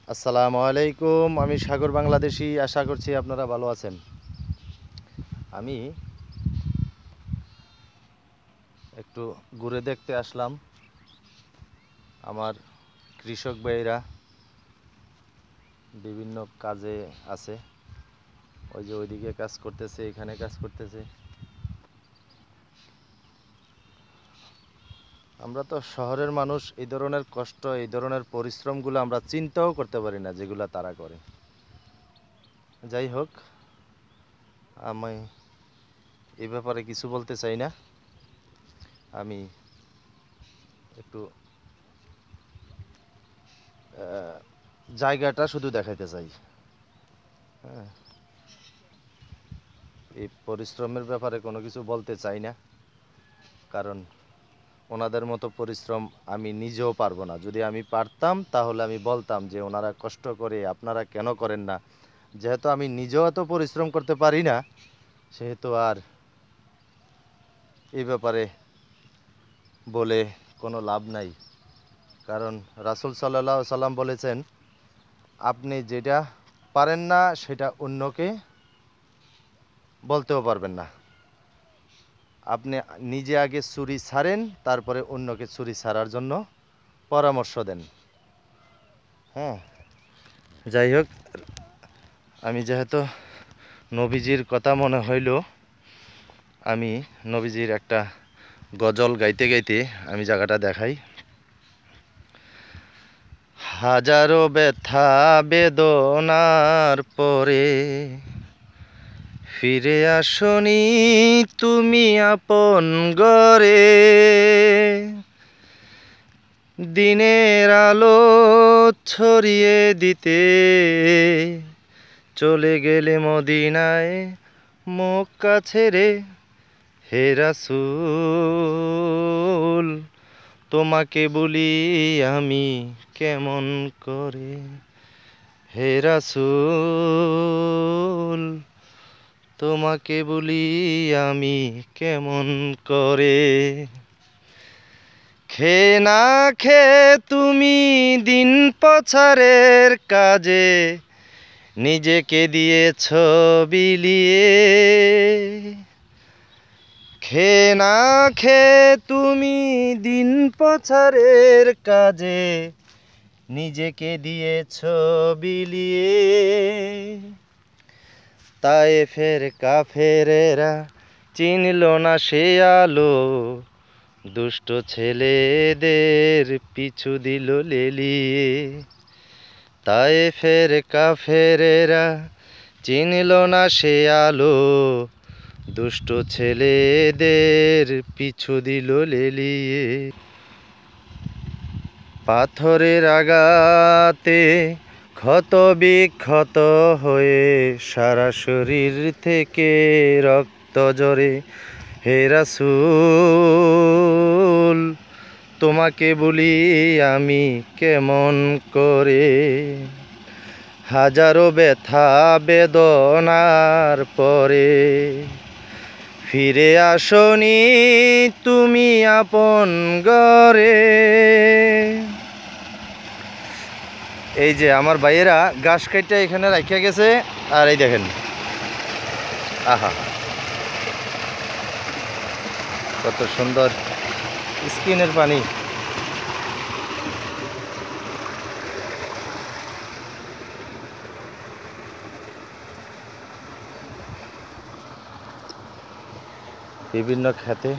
আসসালামু আলাইকুম। আমি সাগর বাংলাদেশি। আশা করছি আপনারা ভালো আছেন। আমি একটু ঘুরে দেখতে আসলাম। আমার কৃষক ভাইয়েরা বিভিন্ন কাজে আছে। ওই যে ওইদিকে কাজ করতেছে, এখানে কাজ করতেছে। আমরা তো শহরের মানুষ, এই ধরনের কষ্ট, এই ধরনের পরিশ্রমগুলো আমরা চিন্তাও করতে পারি না যেগুলো তারা করে। যাই হোক, আমি এই ব্যাপারে কিছু বলতে চাই না। আমি একটু জায়গাটা শুধু দেখাইতে চাই। হ্যাঁ, এই পরিশ্রমের ব্যাপারে কোনো কিছু বলতে চাই না, কারণ ওনাদের মতো পরিশ্রম আমি নিজেও পারবো না। যদি আমি পারতাম তাহলে আমি বলতাম যে ওনারা কষ্ট করে, আপনারা কেন করেন না। যেহেতু আমি নিজেও এত পরিশ্রম করতে পারি না, সেহেতু আর এই ব্যাপারে বলে কোনো লাভ নাই। কারণ রাসূল সাল্লাল্লাহু আলাইহি সাল্লাম বলেছেন, আপনি যেটা পারেন না সেটা অন্যকে বলতেও পারবেন না। আপনি নিজে আগে ছুরি ছাড়েন, তারপরে অন্যকে ছুরি ছাড়ার জন্য পরামর্শ দেন। হ্যাঁ, যাই হোক, আমি যেহেতু নবীজির কথা মনে হইল, আমি নবীজির একটা গজল গাইতে গাইতে আমি জায়গাটা দেখাই। হাজারো ব্যথা বেদনার পরে ফিরে আসনি তুমি আপন ঘরে, দিনের আলো ছড়িয়ে দিতে চলে গেলে মদিনায় মক্কা ছেড়ে। হে রাসূল, তোমাকে বলি আমি কেমন করে। হে রাসূল, তোমাকে বলি আমি কেমন করে। খে না খে তুমি দিন প্রচারের কাজে নিজেকে দিয়েছ বিলিয়ে। খে না খে তুমি দিন প্রচারের কাজে নিজেকে দিয়েছ বিলিয়ে। তায়েফের কাফেরেরা চিনল না সে আলো, দুষ্ট ছেলেদের পিছু দিল লেলিয়ে। তায়েফের কাফেরেরা চিনল না সে আলো, দুষ্ট ছেলেদের পিছু দিল লেলিয়ে। পাথরের আঘাতে ক্ষত বিক্ষত হয়ে সারা শরীর থেকে রক্ত ঝরে। হে রাসূল, তোমাকে বলি আমি কেমন করে। হাজারো ব্যথা বেদনার পরে ফিরে আসনি তুমি আপন ঘরে। এই যে আমার ভাইয়েরা ঘাস কাটটা এখানে রাখিয়া গেছে, আর এই দেখেন, আহা কত সুন্দর স্কিনের পানি। বিভিন্ন খেতে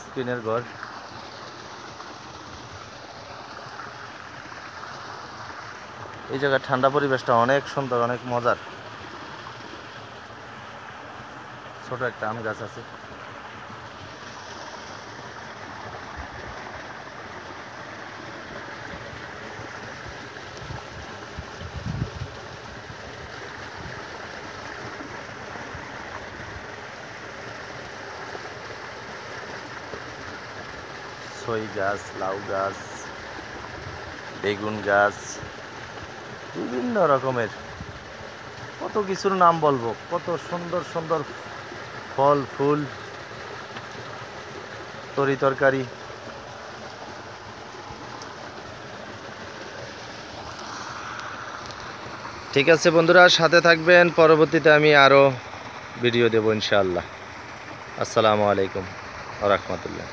স্কিনের ঘর। এই জায়গার ঠান্ডা পরিবেশটা অনেক সুন্দর, অনেক মজার। ছোট একটা আম গাছ আছে। ছই গাছ, লাউ গাছ, বেগুন গাছ, বিভিন্ন রকমের কত কিছুর নাম বলবো। কত সুন্দর সুন্দর ফল ফুল, তরি তরকারি, ঠিক আছে বন্ধুরা, সাথে থাকবেন, পরবর্তীতে আমি আরও ভিডিও দেব ইনশাআল্লাহ। আসসালামু আলাইকুম ওয়া রাহমাতুল্লাহ।